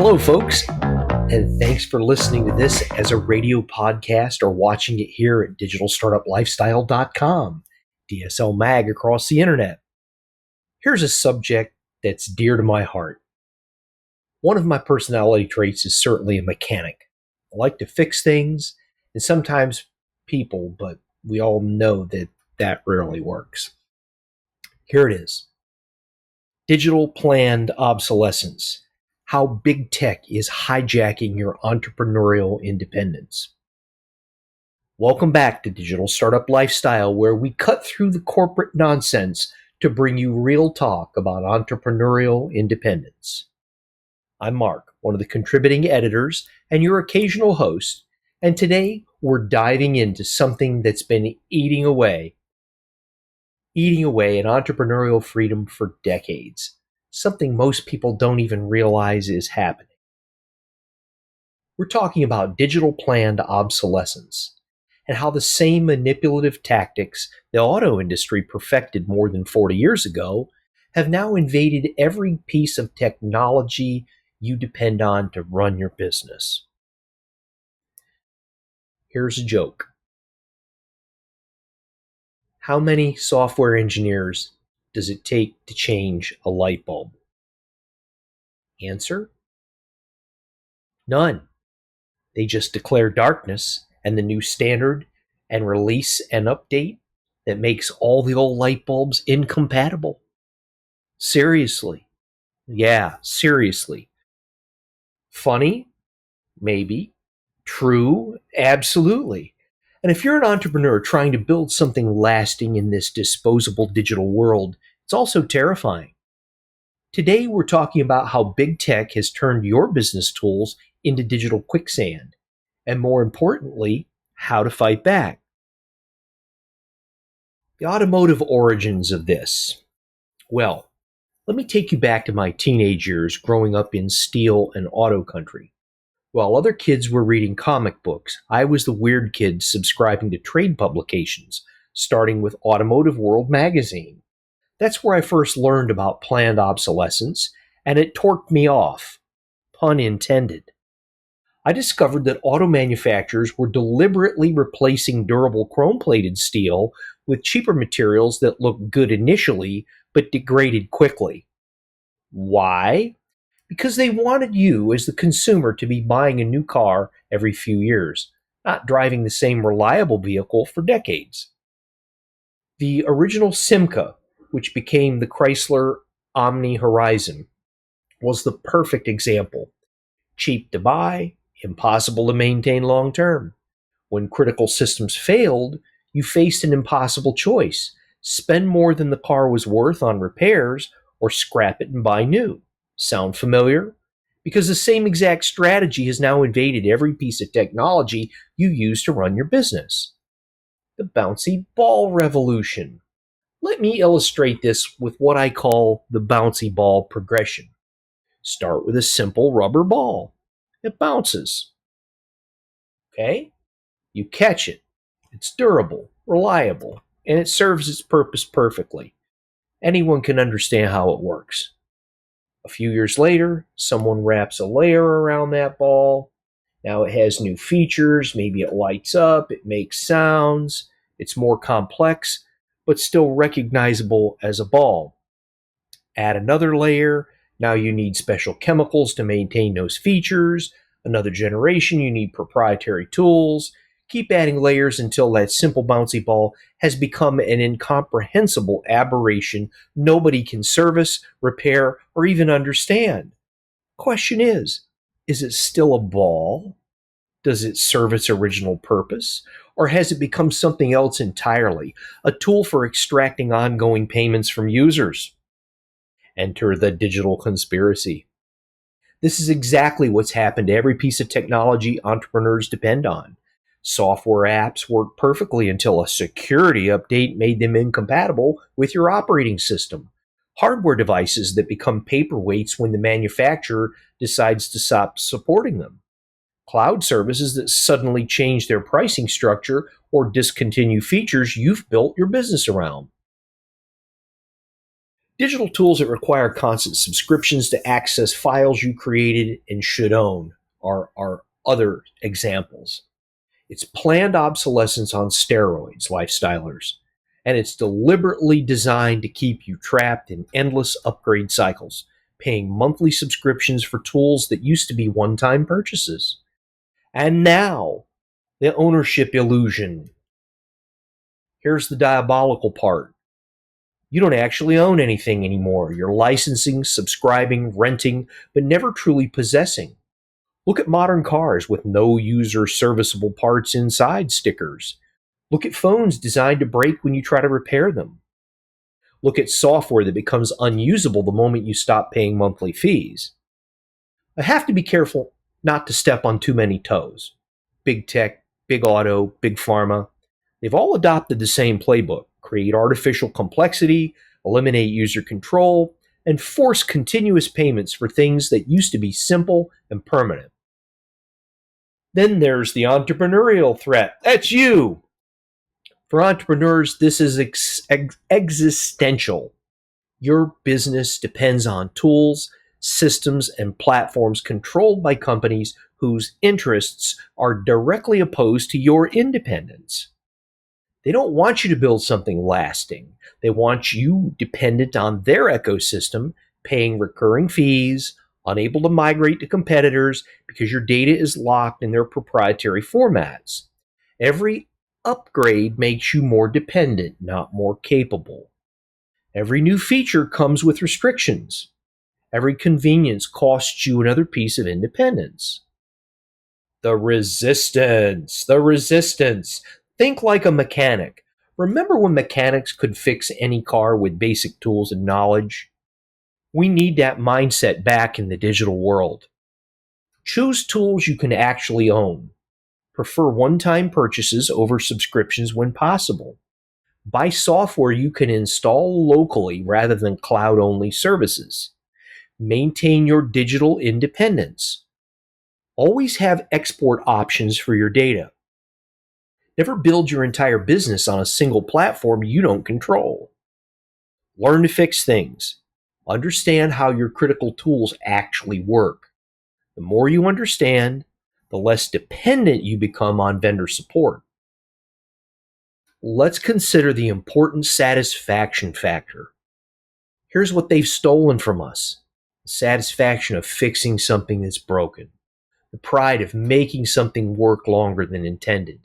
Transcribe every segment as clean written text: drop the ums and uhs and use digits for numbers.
Hello, folks, and thanks for listening to this as a radio podcast or watching it here at digitalstartuplifestyle.com, DSL Mag across the internet. Here's a subject that's dear to my heart. One of my personality traits is certainly a mechanic. I like to fix things, and sometimes people, but we all know that that rarely works. Here it is. Digital planned obsolescence. How big tech is hijacking your entrepreneurial independence. Welcome back to Digital Startup Lifestyle, where we cut through the corporate nonsense to bring you real talk about entrepreneurial independence. I'm Mark, one of the contributing editors and your occasional host, and today we're diving into something that's been eating away at entrepreneurial freedom for decades. Something most people don't even realize is happening. We're talking about digital planned obsolescence and how the same manipulative tactics the auto industry perfected more than 40 years ago have now invaded every piece of technology you depend on to run your business. Here's a joke. How many software engineers does it take to change a light bulb? Answer? None. They just declare darkness and the new standard and release an update that makes all the old light bulbs incompatible. Seriously. Yeah, seriously. Funny? Maybe. True? Absolutely. And if you're an entrepreneur trying to build something lasting in this disposable digital world, it's also terrifying. Today, we're talking about how big tech has turned your business tools into digital quicksand, and more importantly, how to fight back. The automotive origins of this. Well, let me take you back to my teenage years growing up in steel and auto country. While other kids were reading comic books, I was the weird kid subscribing to trade publications, starting with Automotive World magazine. That's where I first learned about planned obsolescence, and it torqued me off. Pun intended. I discovered that auto manufacturers were deliberately replacing durable chrome-plated steel with cheaper materials that looked good initially, but degraded quickly. Why? Because they wanted you, as the consumer, to be buying a new car every few years, not driving the same reliable vehicle for decades. The original Simca, which became the Chrysler Omni Horizon, was the perfect example. Cheap to buy, impossible to maintain long term. When critical systems failed, you faced an impossible choice. Spend more than the car was worth on repairs or scrap it and buy new. Sound familiar? Because the same exact strategy has now invaded every piece of technology you use to run your business. The bouncy ball revolution. Let me illustrate this with what I call the bouncy ball progression. Start with a simple rubber ball. It bounces. Okay? You catch it. It's durable, reliable, and it serves its purpose perfectly. Anyone can understand how it works. A few years later, someone wraps a layer around that ball. Now it has new features. Maybe it lights up, it makes sounds. It's more complex, but still recognizable as a ball. Add another layer. Now you need special chemicals to maintain those features. Another generation, you need proprietary tools. Keep adding layers until that simple bouncy ball has become an incomprehensible aberration nobody can service, repair, or even understand. Question is it still a ball? Does it serve its original purpose? Or has it become something else entirely, a tool for extracting ongoing payments from users? Enter the digital conspiracy. This is exactly what's happened to every piece of technology entrepreneurs depend on. Software apps work perfectly until a security update made them incompatible with your operating system. Hardware devices that become paperweights when the manufacturer decides to stop supporting them. Cloud services that suddenly change their pricing structure or discontinue features you've built your business around. Digital tools that require constant subscriptions to access files you created and should own are other examples. It's planned obsolescence on steroids, lifestylers, and it's deliberately designed to keep you trapped in endless upgrade cycles, paying monthly subscriptions for tools that used to be one-time purchases. And now, the ownership illusion. Here's the diabolical part. You don't actually own anything anymore. You're licensing, subscribing, renting, but never truly possessing. Look at modern cars with no user serviceable parts inside stickers. Look at phones designed to break when you try to repair them. Look at software that becomes unusable the moment you stop paying monthly fees. I have to be careful not to step on too many toes. Big tech, big auto, big pharma, they've all adopted the same playbook: create artificial complexity, eliminate user control, and force continuous payments for things that used to be simple and permanent. Then there's the entrepreneurial threat. That's you. For entrepreneurs, this is existential. Your business depends on tools, systems, and platforms controlled by companies whose interests are directly opposed to your independence. They don't want you to build something lasting. They want you dependent on their ecosystem, paying recurring fees, unable to migrate to competitors because your data is locked in their proprietary formats. Every upgrade makes you more dependent, not more capable. Every new feature comes with restrictions. Every convenience costs you another piece of independence. The resistance. The resistance. Think like a mechanic. Remember when mechanics could fix any car with basic tools and knowledge? We need that mindset back in the digital world. Choose tools you can actually own. Prefer one-time purchases over subscriptions when possible. Buy software you can install locally rather than cloud-only services. Maintain your digital independence. Always have export options for your data. Never build your entire business on a single platform you don't control. Learn to fix things. Understand how your critical tools actually work. The more you understand, the less dependent you become on vendor support. Let's consider the important satisfaction factor. Here's what they've stolen from us: the satisfaction of fixing something that's broken, the pride of making something work longer than intended.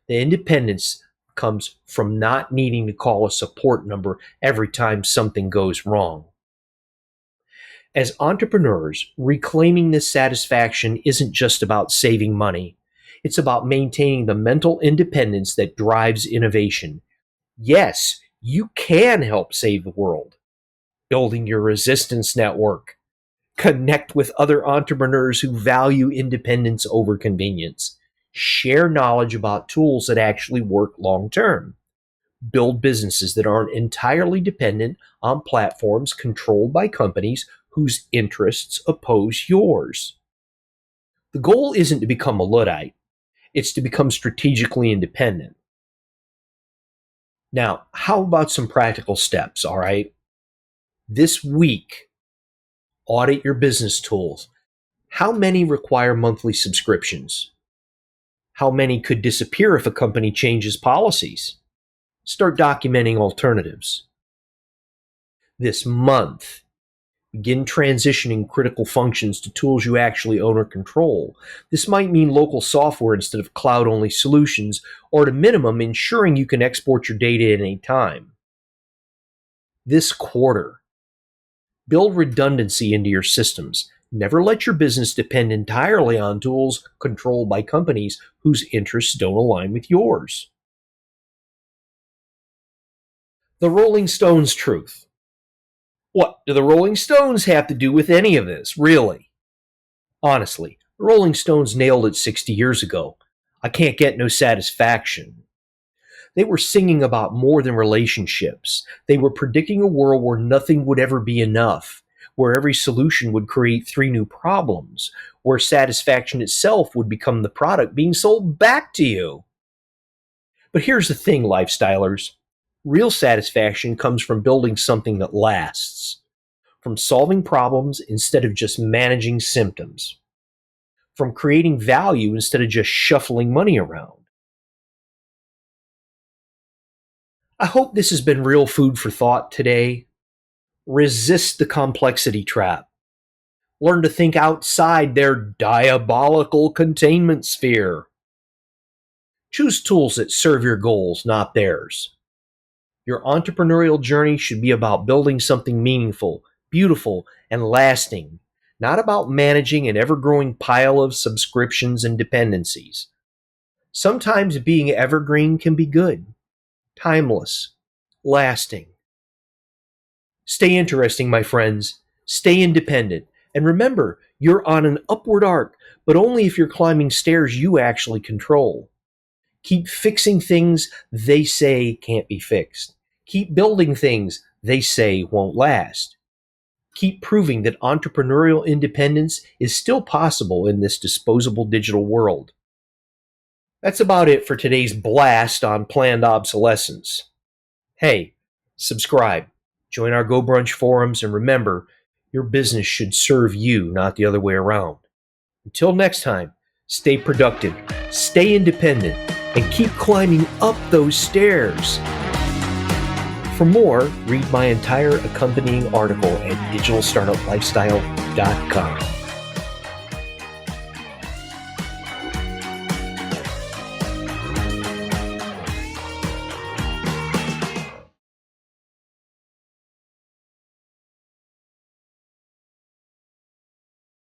The independence comes from not needing to call a support number every time something goes wrong. As entrepreneurs, reclaiming this satisfaction isn't just about saving money. It's about maintaining the mental independence that drives innovation. Yes, you can help save the world. Building your resistance network. Connect with other entrepreneurs who value independence over convenience. Share knowledge about tools that actually work long term. Build businesses that aren't entirely dependent on platforms controlled by companies whose interests oppose yours. The goal isn't to become a Luddite, it's to become strategically independent. Now, how about some practical steps, all right? This week, audit your business tools. How many require monthly subscriptions? How many could disappear if a company changes policies? Start documenting alternatives. This month, begin transitioning critical functions to tools you actually own or control. This might mean local software instead of cloud-only solutions, or at a minimum, ensuring you can export your data at any time. This quarter, build redundancy into your systems. Never let your business depend entirely on tools controlled by companies whose interests don't align with yours. The Rolling Stones truth. What do the Rolling Stones have to do with any of this, really? Honestly, the Rolling Stones nailed it 60 years ago. I can't get no satisfaction. They were singing about more than relationships. They were predicting a world where nothing would ever be enough, where every solution would create 3 new problems, where satisfaction itself would become the product being sold back to you. But here's the thing, lifestylers. Real satisfaction comes from building something that lasts, from solving problems instead of just managing symptoms, from creating value instead of just shuffling money around. I hope this has been real food for thought today. Resist the complexity trap. Learn to think outside their diabolical containment sphere. Choose tools that serve your goals, not theirs. Your entrepreneurial journey should be about building something meaningful, beautiful, and lasting, not about managing an ever-growing pile of subscriptions and dependencies. Sometimes being evergreen can be good, timeless, lasting. Stay interesting, my friends. Stay independent. And remember, you're on an upward arc, but only if you're climbing stairs you actually control. Keep fixing things they say can't be fixed. Keep building things they say won't last. Keep proving that entrepreneurial independence is still possible in this disposable digital world. That's about it for today's blast on planned obsolescence. Hey, subscribe, join our Go Brunch forums, and remember, your business should serve you, not the other way around. Until next time, stay productive, stay independent, and keep climbing up those stairs. For more, read my entire accompanying article at digitalstartuplifestyle.com.